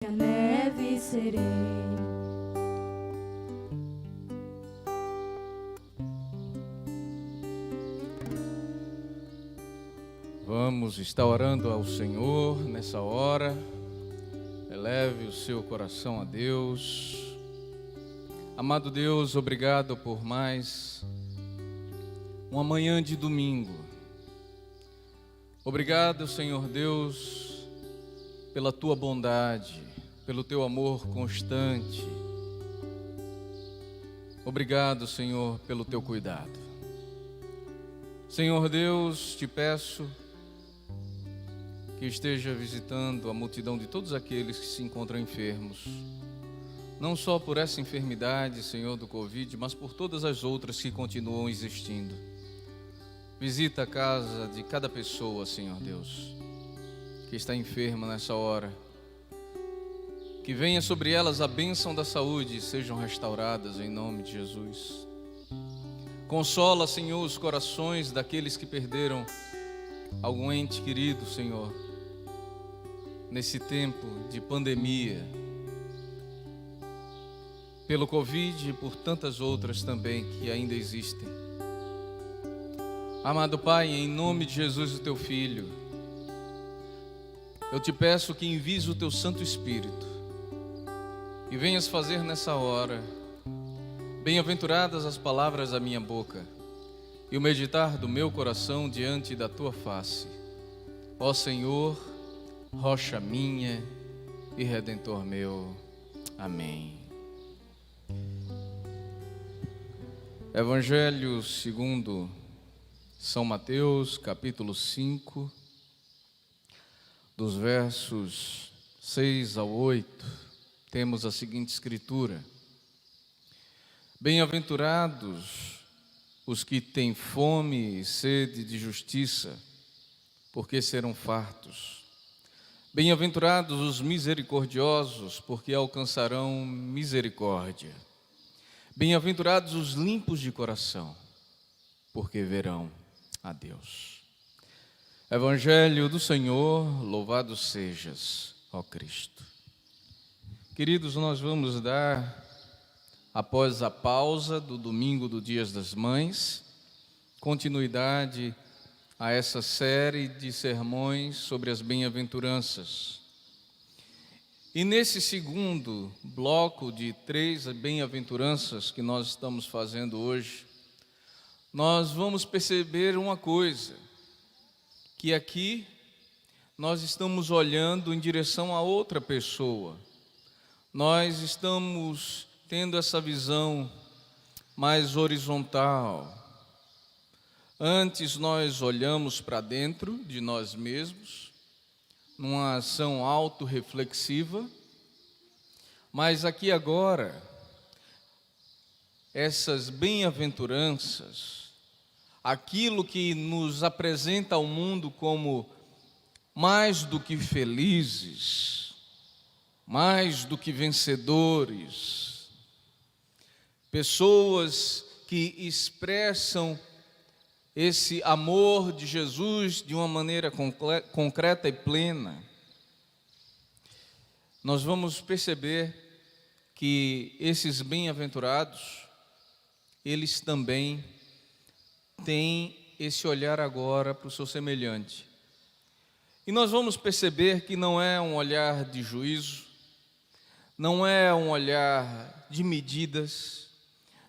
a neve serei. Vamos estar orando ao Senhor nessa hora. Eleve o seu coração a Deus. Amado Deus, obrigado por mais uma manhã de domingo. Obrigado, Senhor Deus, pela tua bondade, pelo teu amor constante. Obrigado, Senhor, pelo teu cuidado. Senhor Deus, te peço que esteja visitando a multidão de todos aqueles que se encontram enfermos, não só por essa enfermidade, Senhor, do Covid, mas por todas as outras que continuam existindo. Visita a casa de cada pessoa, Senhor Deus, que está enferma nessa hora. Que venha sobre elas a bênção da saúde e sejam restauradas em nome de Jesus. Consola, Senhor, os corações daqueles que perderam algum ente querido, Senhor, nesse tempo de pandemia, pelo Covid e por tantas outras também que ainda existem. Amado Pai, em nome de Jesus, o teu Filho, eu te peço que envies o teu Santo Espírito e venhas fazer nessa hora bem-aventuradas as palavras da minha boca e o meditar do meu coração diante da tua face. Ó Senhor, rocha minha e redentor meu. Amém. Evangelho segundo São Mateus, capítulo 5, dos versos 6 ao 8, temos a seguinte escritura: Bem-aventurados os que têm fome e sede de justiça, porque serão fartos. Bem-aventurados os misericordiosos, porque alcançarão misericórdia. Bem-aventurados os limpos de coração, porque verão a Deus. Evangelho do Senhor, louvado sejas, ó Cristo. Queridos, nós vamos dar, após a pausa do domingo do Dias das Mães, continuidade a essa série de sermões sobre as bem-aventuranças. E nesse segundo bloco de 3 bem-aventuranças que nós estamos fazendo hoje, nós vamos perceber uma coisa, que aqui nós estamos olhando em direção a outra pessoa. Nós estamos tendo essa visão mais horizontal. Antes nós olhamos para dentro de nós mesmos, numa ação autorreflexiva, mas aqui agora, essas bem-aventuranças, aquilo que nos apresenta ao mundo como mais do que felizes, mais do que vencedores, pessoas que expressam esse amor de Jesus de uma maneira concreta e plena, nós vamos perceber que esses bem-aventurados, eles também têm esse olhar agora para o seu semelhante. E nós vamos perceber que não é um olhar de juízo, não é um olhar de medidas,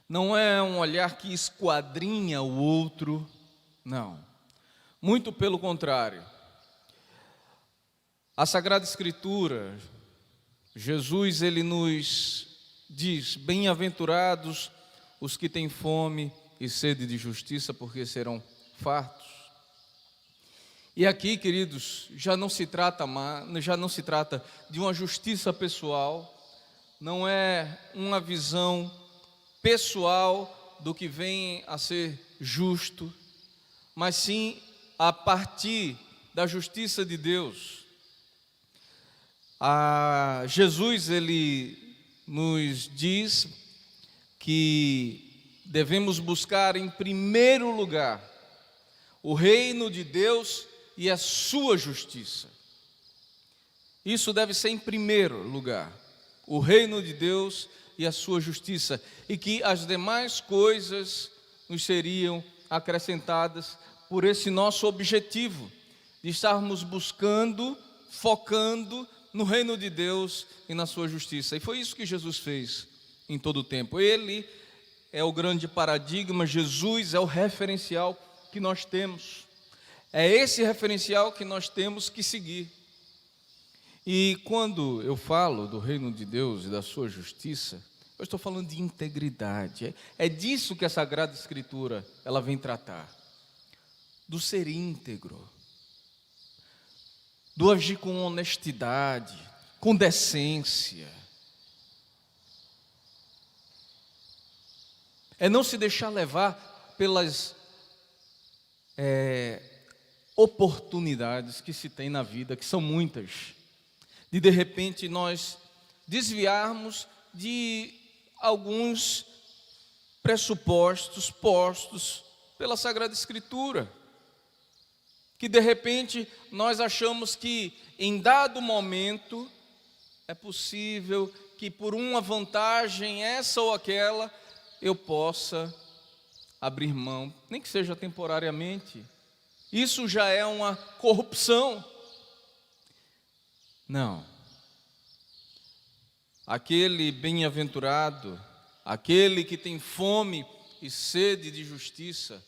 não é um olhar que esquadrinha o outro, não. Muito pelo contrário. A Sagrada Escritura, Jesus, ele nos diz: bem-aventurados os que têm fome e sede de justiça, porque serão fartos. E aqui, queridos, já não se trata de uma justiça pessoal, não é uma visão pessoal do que vem a ser justo, mas sim a partir da justiça de Deus. Jesus, ele nos diz que devemos buscar em primeiro lugar o reino de Deus e a sua justiça. Isso deve ser em primeiro lugar, o reino de Deus e a sua justiça, e que as demais coisas nos seriam acrescentadas por esse nosso objetivo, de estarmos buscando, focando no reino de Deus e na sua justiça. E foi isso que Jesus fez em todo o tempo. Ele é o grande paradigma, Jesus é o referencial que nós temos. É esse referencial que nós temos que seguir. E quando eu falo do reino de Deus e da sua justiça, eu estou falando de integridade. É disso que a Sagrada Escritura ela vem tratar. Do ser íntegro, do agir com honestidade, com decência. É não se deixar levar pelas oportunidades que se tem na vida, que são muitas, de repente nós desviarmos de alguns pressupostos postos pela Sagrada Escritura, que de repente nós achamos que em dado momento é possível que por uma vantagem essa ou aquela eu possa abrir mão, nem que seja temporariamente. Isso já é uma corrupção. Não. Aquele bem-aventurado, aquele que tem fome e sede de justiça,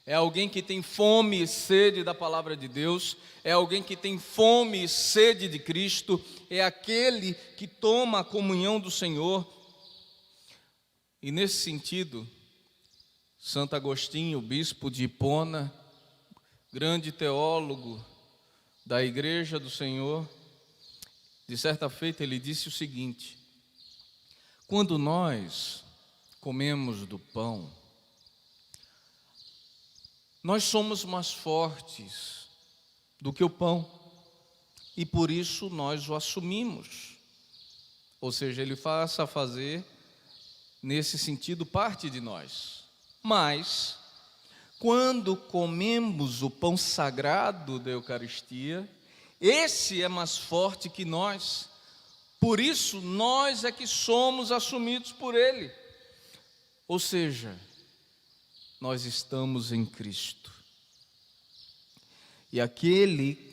é alguém que tem fome e sede da palavra de Deus, é alguém que tem fome e sede de Cristo, é aquele que toma a comunhão do Senhor. E nesse sentido, Santo Agostinho, bispo de Hipona, grande teólogo da Igreja do Senhor, de certa feita ele disse o seguinte: quando nós comemos do pão, nós somos mais fortes do que o pão, e por isso nós o assumimos. Ou seja, ele passa a fazer, nesse sentido, parte de nós. Mas, quando comemos o pão sagrado da Eucaristia, esse é mais forte que nós. Por isso, nós é que somos assumidos por Ele. Ou seja, nós estamos em Cristo. E aquele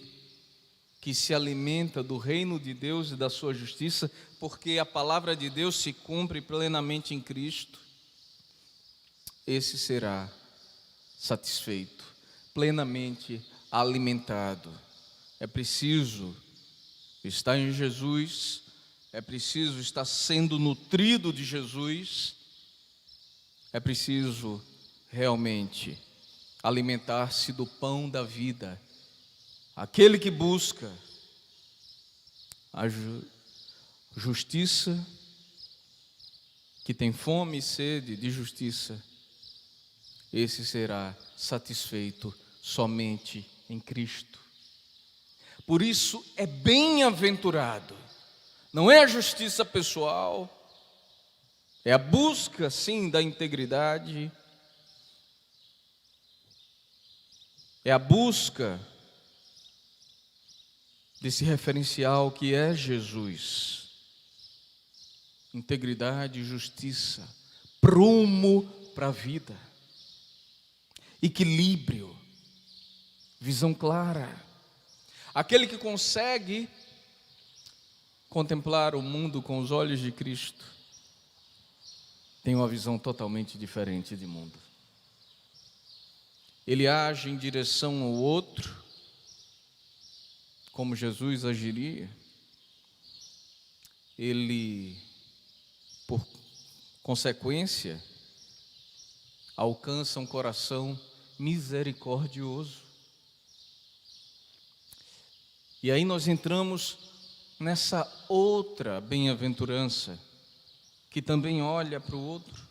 que se alimenta do reino de Deus e da sua justiça, porque a palavra de Deus se cumpre plenamente em Cristo, esse será satisfeito, plenamente alimentado. É preciso estar em Jesus, é preciso estar sendo nutrido de Jesus, é preciso realmente alimentar-se do pão da vida. Aquele que busca a justiça, que tem fome e sede de justiça, esse será satisfeito somente em Cristo. Por isso é bem-aventurado, não é a justiça pessoal, é a busca, sim, da integridade, é a busca desse referencial que é Jesus. Integridade e justiça, prumo para a vida, equilíbrio, visão clara. Aquele que consegue contemplar o mundo com os olhos de Cristo tem uma visão totalmente diferente de mundo. Ele age em direção ao outro, como Jesus agiria. Ele, por consequência, alcança um coração misericordioso. E aí nós entramos nessa outra bem-aventurança, que também olha para o outro,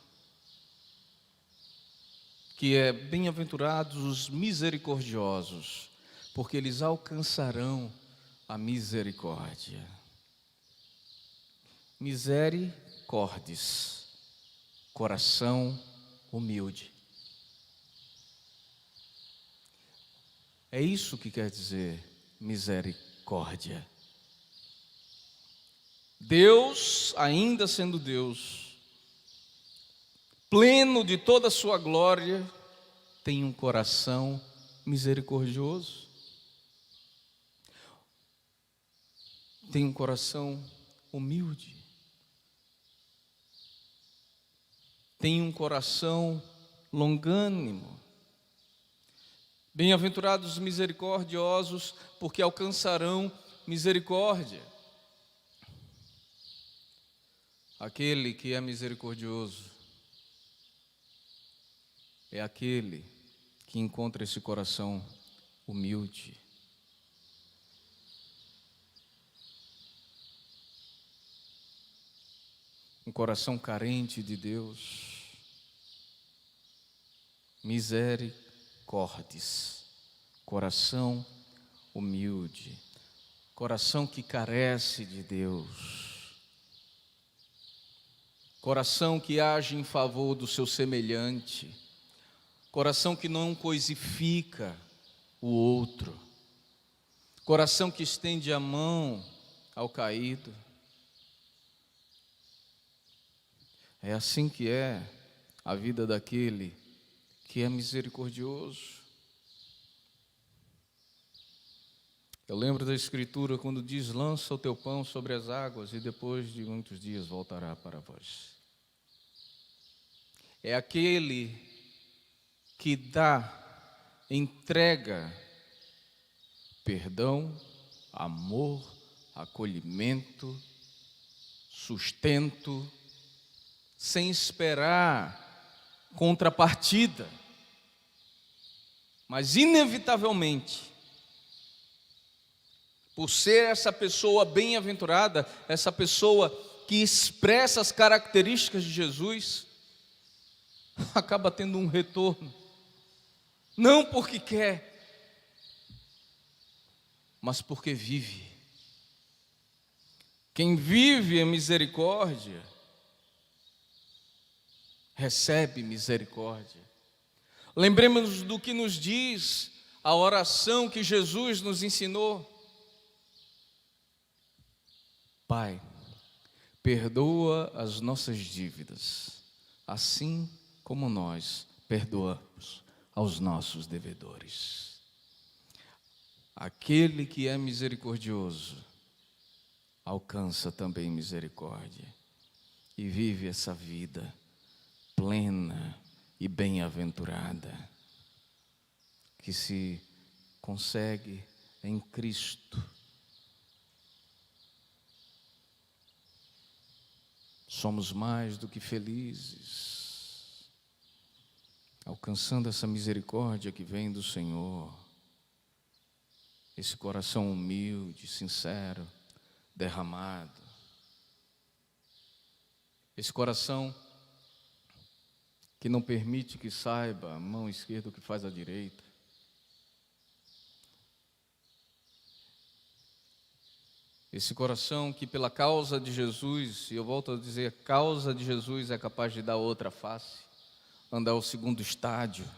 que é bem-aventurados os misericordiosos, porque eles alcançarão a misericórdia. Misericórdia, coração humilde. É isso que quer dizer misericórdia. Deus, ainda sendo Deus, pleno de toda a sua glória, tem um coração misericordioso, tem um coração humilde, tem um coração longânimo. Bem-aventurados os misericordiosos, porque alcançarão misericórdia. Aquele que é misericordioso é aquele que encontra esse coração humilde. Um coração carente de Deus. Misericórdias, coração humilde, coração que carece de Deus, coração que age em favor do seu semelhante, coração que não coisifica o outro, coração que estende a mão ao caído. É assim que é a vida daquele que é misericordioso. Eu lembro da Escritura quando diz: lança o teu pão sobre as águas e depois de muitos dias voltará para vós. É aquele que dá, entrega perdão, amor, acolhimento, sustento, sem esperar contrapartida, mas inevitavelmente, por ser essa pessoa bem-aventurada, essa pessoa que expressa as características de Jesus, acaba tendo um retorno, não porque quer, mas porque vive. Quem vive a misericórdia recebe misericórdia. Lembremos do que nos diz a oração que Jesus nos ensinou. Pai, perdoa as nossas dívidas, assim como nós perdoamos aos nossos devedores. Aquele que é misericordioso alcança também misericórdia e vive essa vida plena e bem-aventurada que se consegue em Cristo. Somos mais do que felizes, alcançando essa misericórdia que vem do Senhor, esse coração humilde, sincero, derramado, esse coração que não permite que saiba a mão esquerda o que faz a direita. Esse coração que pela causa de Jesus, e eu volto a dizer, a causa de Jesus é capaz de dar outra face, andar ao segundo estádio.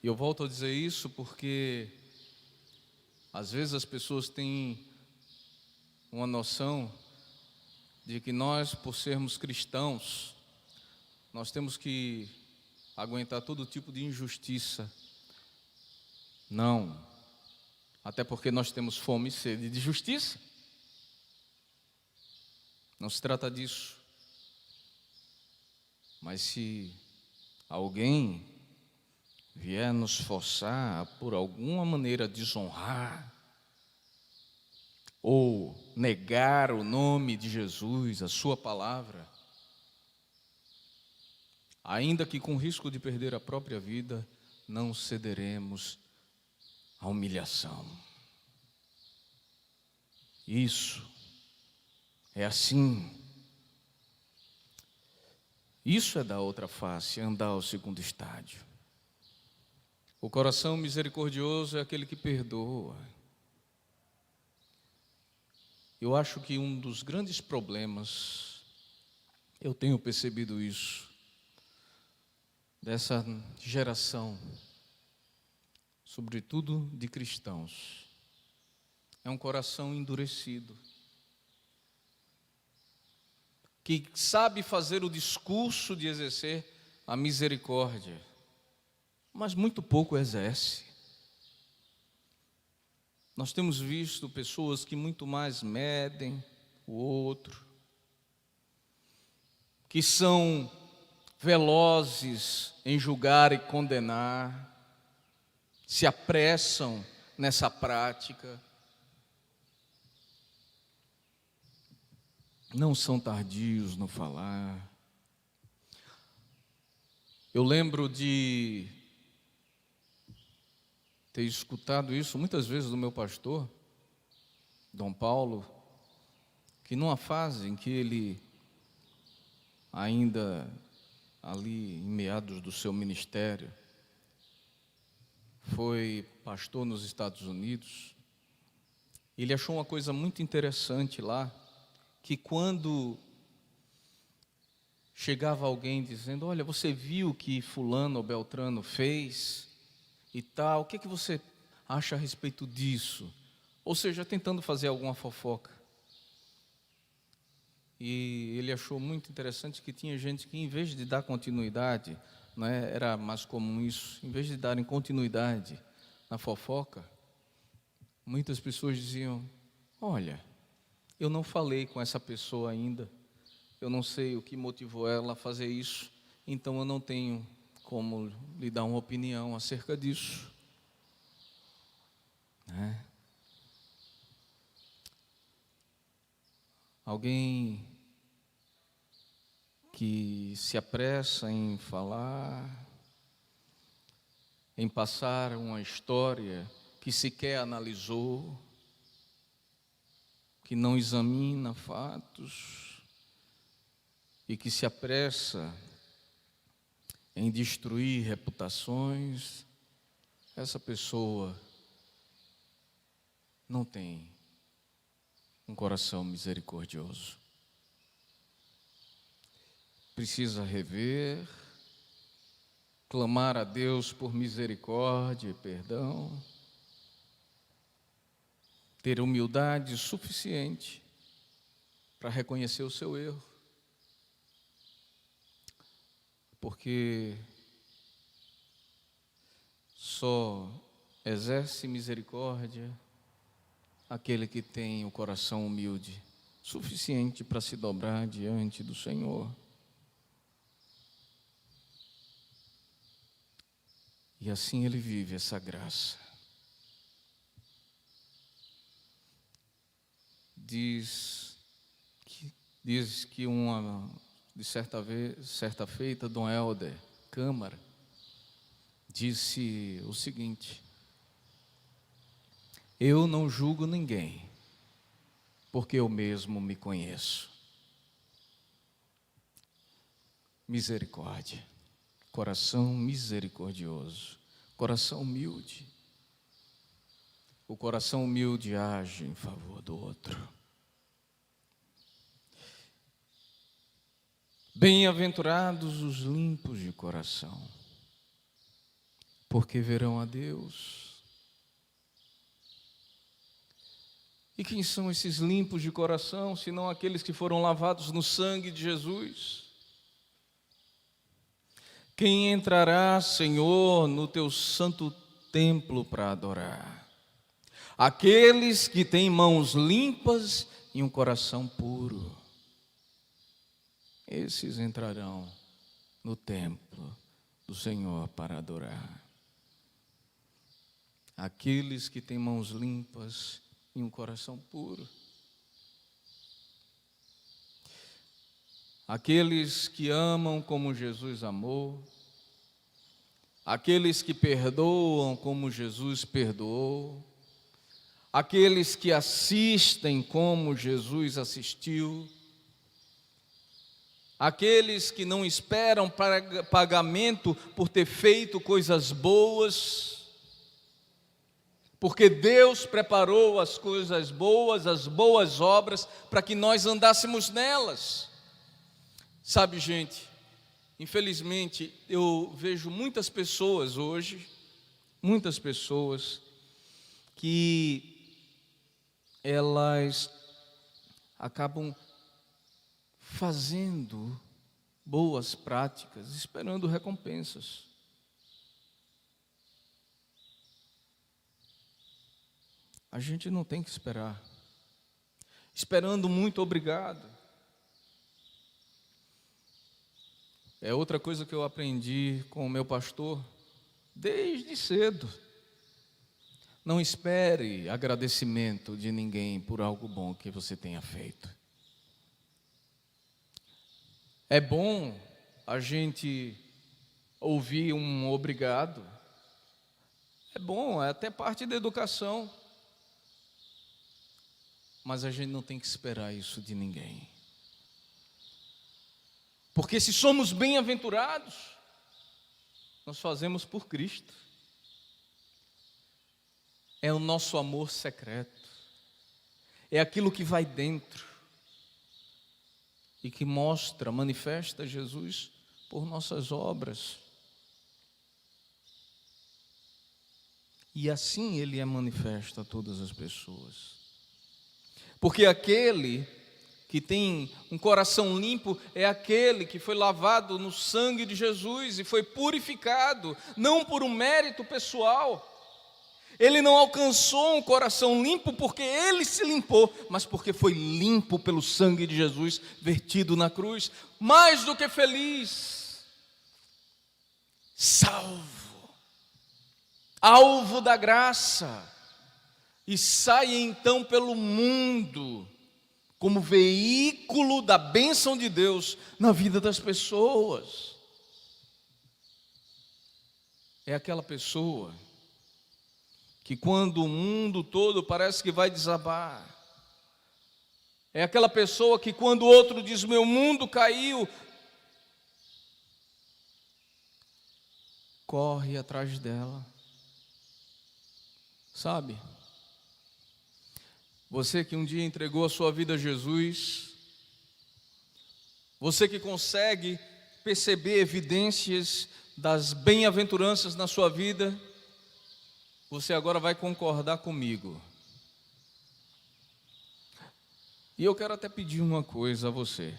E eu volto a dizer isso porque às vezes as pessoas têm uma noção de que nós, por sermos cristãos, nós temos que aguentar todo tipo de injustiça. Não, até porque nós temos fome e sede de justiça. Não se trata disso. Mas se alguém vier nos forçar a, por alguma maneira, desonrar ou negar o nome de Jesus, a sua palavra, ainda que com risco de perder a própria vida, não cederemos à humilhação. Isso é assim. Isso é da outra face, andar ao segundo estádio. O coração misericordioso é aquele que perdoa. Eu acho que um dos grandes problemas, eu tenho percebido isso, dessa geração, sobretudo de cristãos, é um coração endurecido, que sabe fazer o discurso de exercer a misericórdia, mas muito pouco exerce. Nós temos visto pessoas que muito mais medem o outro, que são velozes em julgar e condenar, se apressam nessa prática, não são tardios no falar. Eu lembro de ter escutado isso muitas vezes do meu pastor, Dom Paulo, que numa fase em que ele, ainda ali em meados do seu ministério, foi pastor nos Estados Unidos, ele achou uma coisa muito interessante lá, que quando chegava alguém dizendo, olha, você viu o que fulano ou beltrano fez e tal, o que você acha a respeito disso? Ou seja, tentando fazer alguma fofoca. E ele achou muito interessante que tinha gente que, em vez de dar continuidade, né, era mais comum isso, em vez de darem continuidade na fofoca, muitas pessoas diziam, olha, eu não falei com essa pessoa ainda, eu não sei o que motivou ela a fazer isso, então eu não tenho como lhe dar uma opinião acerca disso. Né? Alguém que se apressa em falar, em passar uma história que sequer analisou, que não examina fatos e que se apressa em destruir reputações, essa pessoa não tem um coração misericordioso. Precisa rever, clamar a Deus por misericórdia e perdão, ter humildade suficiente para reconhecer o seu erro, porque só exerce misericórdia aquele que tem o coração humilde, suficiente para se dobrar diante do Senhor. E assim ele vive essa graça. Diz que certa feita, Dom Helder Câmara disse o seguinte: eu não julgo ninguém, porque eu mesmo me conheço. Misericórdia, coração misericordioso, coração humilde. O coração humilde age em favor do outro. Bem-aventurados os limpos de coração, porque verão a Deus. E quem são esses limpos de coração, senão aqueles que foram lavados no sangue de Jesus? Quem entrará, Senhor, no teu santo templo para adorar? Aqueles que têm mãos limpas e um coração puro. Esses entrarão no templo do Senhor para adorar. Aqueles que têm mãos limpas e um coração puro. Aqueles que amam como Jesus amou. Aqueles que perdoam como Jesus perdoou. Aqueles que assistem como Jesus assistiu. Aqueles que não esperam pagamento por ter feito coisas boas, porque Deus preparou as coisas boas, as boas obras, para que nós andássemos nelas. Sabe, gente, infelizmente eu vejo muitas pessoas hoje, que elas acabam fazendo boas práticas, esperando recompensas. A gente não tem que esperar. Esperando muito obrigado. É outra coisa que eu aprendi com o meu pastor desde cedo. Não espere agradecimento de ninguém por algo bom que você tenha feito. É bom a gente ouvir um obrigado. É bom, é até parte da educação. Mas a gente não tem que esperar isso de ninguém. Porque se somos bem-aventurados, nós fazemos por Cristo. É o nosso amor secreto. É aquilo que vai dentro e que mostra, manifesta Jesus por nossas obras. E assim Ele é manifesto a todas as pessoas. Porque aquele que tem um coração limpo é aquele que foi lavado no sangue de Jesus e foi purificado, não por um mérito pessoal. Ele não alcançou um coração limpo porque ele se limpou, mas porque foi limpo pelo sangue de Jesus vertido na cruz. Mais do que feliz, salvo, alvo da graça. E sai então pelo mundo como veículo da bênção de Deus na vida das pessoas. É aquela pessoa que quando o mundo todo parece que vai desabar, é aquela pessoa que quando o outro diz, meu mundo caiu, corre atrás dela. Sabe? Você que um dia entregou a sua vida a Jesus, você que consegue perceber evidências das bem-aventuranças na sua vida, você agora vai concordar comigo. E eu quero até pedir uma coisa a você,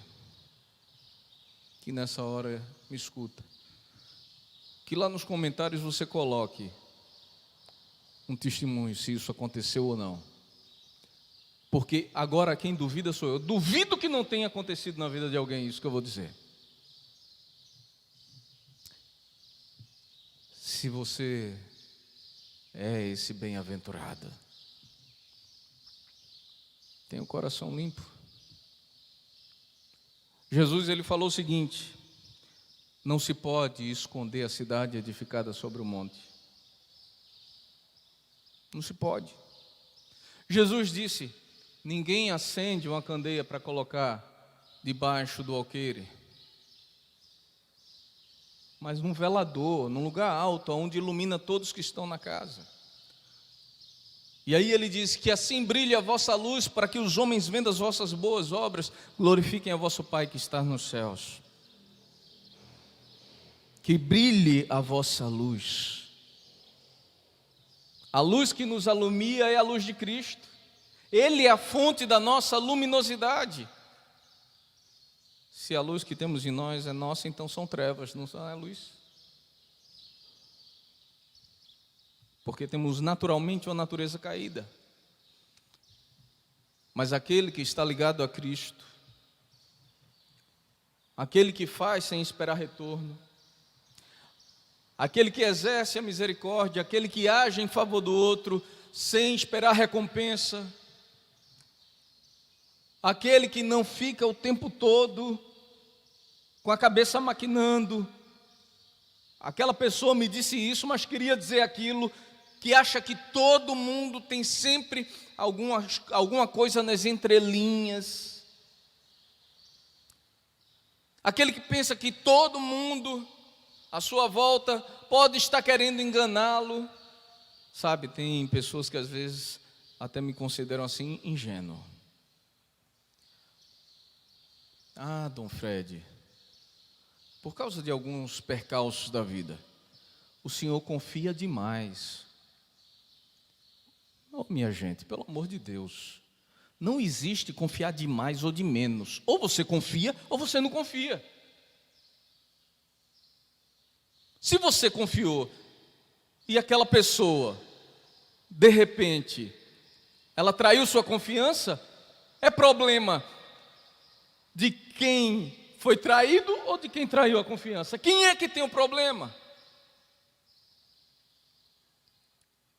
que nessa hora me escuta, que lá nos comentários você coloque um testemunho, se isso aconteceu ou não. Porque agora quem duvida sou eu. Duvido que não tenha acontecido na vida de alguém isso que eu vou dizer. Se você é esse bem-aventurado, tem o coração limpo. Jesus ele falou o seguinte: não se pode esconder a cidade edificada sobre o monte. Não se pode. Jesus disse: ninguém acende uma candeia para colocar debaixo do alqueire, mas num velador, num lugar alto, onde ilumina todos que estão na casa. E aí ele diz que assim brilhe a vossa luz, para que os homens vendo as vossas boas obras, glorifiquem a vosso Pai que está nos céus. Que brilhe a vossa luz. A luz que nos alumia é a luz de Cristo. Ele é a fonte da nossa luminosidade. Se a luz que temos em nós é nossa, então são trevas, não é luz. Porque temos naturalmente uma natureza caída. Mas aquele que está ligado a Cristo, aquele que faz sem esperar retorno, aquele que exerce a misericórdia, aquele que age em favor do outro sem esperar recompensa, aquele que não fica o tempo todo com a cabeça maquinando. Aquela pessoa me disse isso, mas queria dizer aquilo, que acha que todo mundo tem sempre alguma coisa nas entrelinhas. Aquele que pensa que todo mundo à sua volta pode estar querendo enganá-lo. Sabe, tem pessoas que às vezes até me consideram assim, ingênuo. Ah, Dom Fred, por causa de alguns percalços da vida, o senhor confia demais. Oh, minha gente, pelo amor de Deus, Não existe confiar de mais ou de menos. Ou você confia ou você não confia. Se você confiou e aquela pessoa, de repente, ela traiu sua confiança, é problema de quem foi traído ou de quem traiu a confiança? Quem é que tem o problema?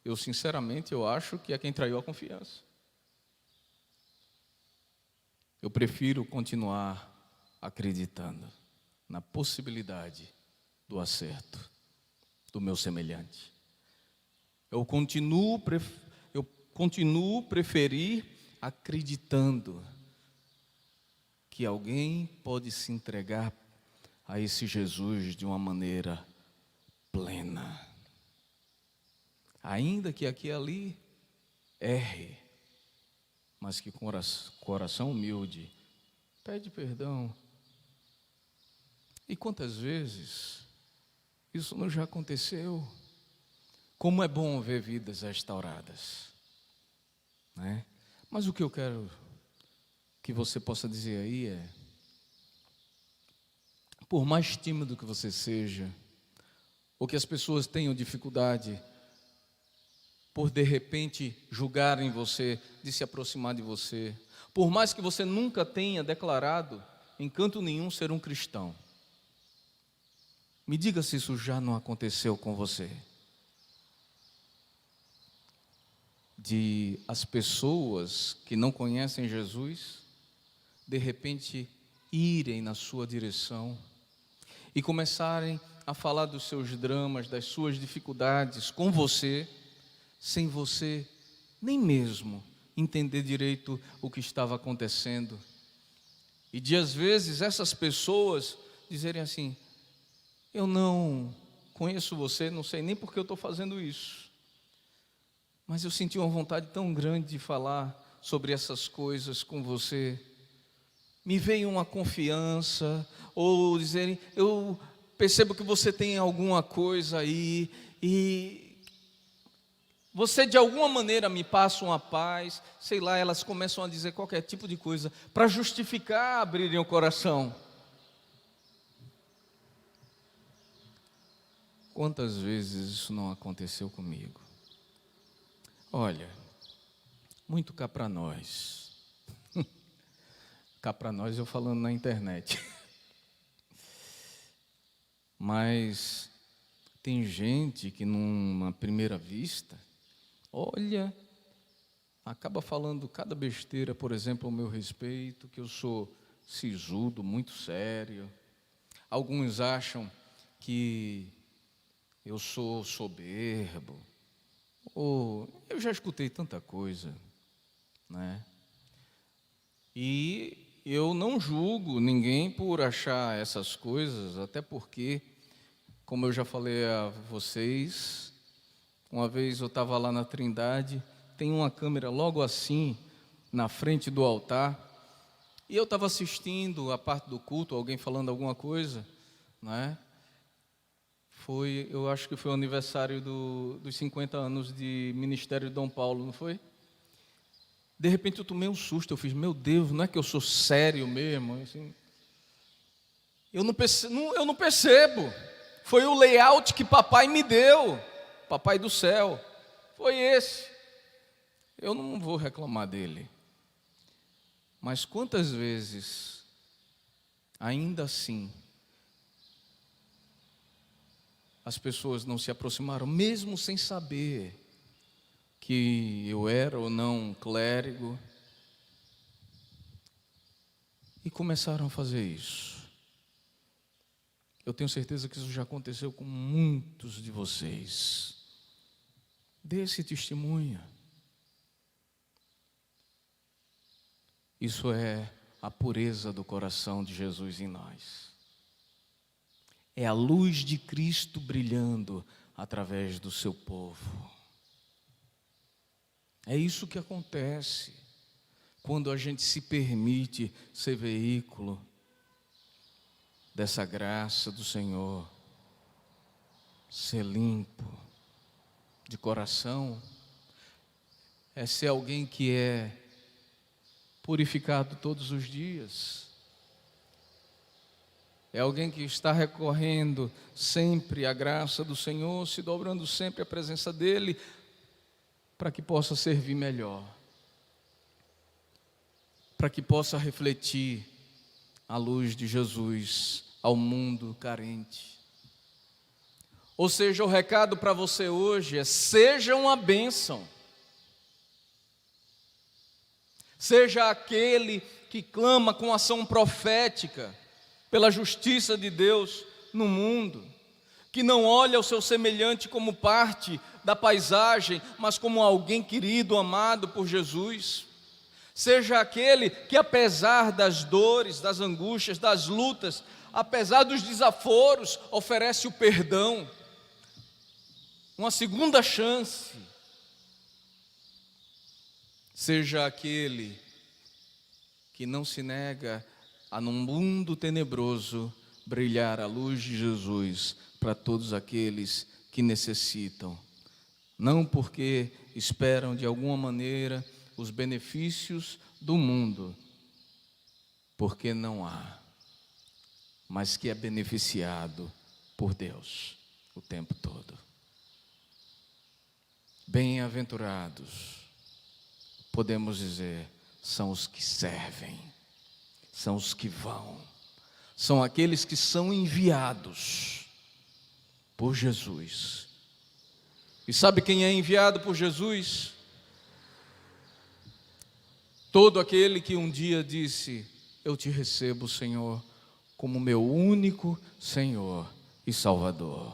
Eu, sinceramente, eu acho que é quem traiu a confiança. Eu prefiro continuar acreditando na possibilidade do acerto do meu semelhante. Eu continuo preferir acreditando que alguém pode se entregar a esse Jesus de uma maneira plena. Ainda que aqui e ali erre, mas que com coração humilde pede perdão. E quantas vezes isso não já aconteceu? Como é bom ver vidas restauradas, né? Mas o que eu quero que você possa dizer aí é: por mais tímido que você seja, ou que as pessoas tenham dificuldade por de repente julgarem você, de se aproximar de você, por mais que você nunca tenha declarado em canto nenhum ser um cristão, me diga se isso já não aconteceu com você. De as pessoas que não conhecem Jesus, de repente irem na sua direção e começarem a falar dos seus dramas, das suas dificuldades com você, sem você nem mesmo entender direito o que estava acontecendo. E de às vezes essas pessoas dizerem assim: eu não conheço você, não sei nem por que eu estou fazendo isso, mas eu senti uma vontade tão grande de falar sobre essas coisas com você. Me veio uma confiança, ou dizerem: eu percebo que você tem alguma coisa aí, e você de alguma maneira me passa uma paz. Sei lá, elas começam a dizer qualquer tipo de coisa para justificar abrirem o coração. Quantas vezes isso não aconteceu comigo? Olha, muito cá para nós. Cá para nós eu falando na internet. Mas tem gente que numa primeira vista, olha, acaba falando cada besteira, por exemplo, ao meu respeito, que eu sou sisudo, muito sério. Alguns acham que eu sou soberbo, ou eu já escutei tanta coisa, né? E eu não julgo ninguém por achar essas coisas, até porque, como eu já falei a vocês, uma vez eu estava lá na Trindade, tem uma câmera logo assim, na frente do altar, e eu estava assistindo a parte do culto, alguém falando alguma coisa, né? Eu acho que foi o aniversário dos 50 anos de Ministério de Dom Paulo, não foi? De repente eu tomei um susto, eu fiz: meu Deus, não é que eu sou sério mesmo? Assim, eu não percebo. Foi o layout que papai me deu, papai do céu, foi esse. Eu não vou reclamar dele. Mas quantas vezes, ainda assim, as pessoas não se aproximaram, mesmo sem saber que eu era ou não clérigo, e começaram a fazer isso. Eu tenho certeza que isso já aconteceu com muitos de vocês. Dê esse testemunho. Isso é a pureza do coração de Jesus em nós. É a luz de Cristo brilhando através do seu povo. É isso que acontece quando a gente se permite ser veículo dessa graça do Senhor, ser limpo de coração, é ser alguém que é purificado todos os dias. É alguém que está recorrendo sempre à graça do Senhor, se dobrando sempre à presença dEle, para que possa servir melhor, para que possa refletir a luz de Jesus ao mundo carente. Ou seja, o recado para você hoje é: seja uma bênção. Seja aquele que clama com ação profética pela justiça de Deus no mundo, que não olha o seu semelhante como parte da paisagem, mas como alguém querido, amado por Jesus. Seja aquele que, apesar das dores, das angústias, das lutas, apesar dos desaforos, oferece o perdão, uma segunda chance. Seja aquele que não se nega a, num mundo tenebroso, brilhar a luz de Jesus para todos aqueles que necessitam, não porque esperam de alguma maneira os benefícios do mundo, porque não há, mas que é beneficiado por Deus o tempo todo. Bem-aventurados, podemos dizer, são os que servem, são os que vão, são aqueles que são enviados por Jesus. E sabe quem é enviado por Jesus? Todo aquele que um dia disse: eu te recebo, Senhor, como meu único Senhor e Salvador.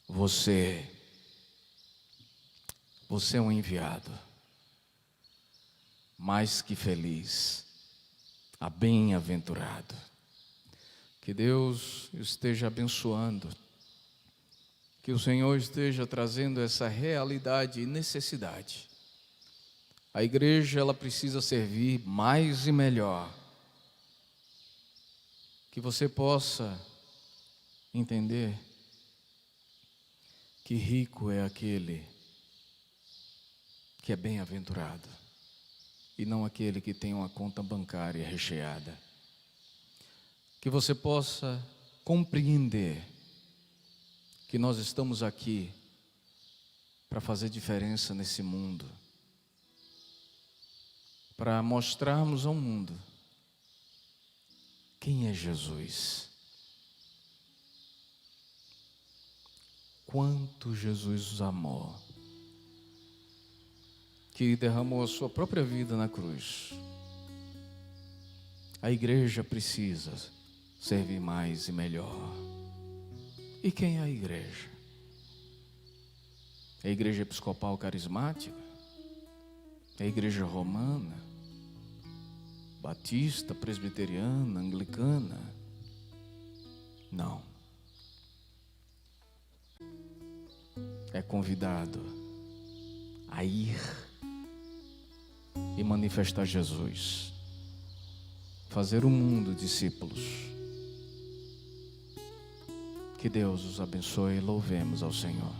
Você é um enviado, mais que feliz, bem-aventurado. Que Deus esteja abençoando, que o Senhor esteja trazendo essa realidade e necessidade. A igreja, ela precisa servir mais e melhor. Que você possa entender que rico é aquele que é bem-aventurado, e não aquele que tem uma conta bancária recheada. Que você possa compreender que nós estamos aqui para fazer diferença nesse mundo, para mostrarmos ao mundo quem é Jesus. Quanto Jesus os amou, que derramou a sua própria vida na cruz. A igreja precisa servir mais e melhor. E quem é a igreja? É a igreja episcopal carismática? É a igreja romana? Batista, presbiteriana, anglicana? Não. É convidado a ir e manifestar Jesus, fazer o mundo discípulos. Que Deus os abençoe e louvemos ao Senhor.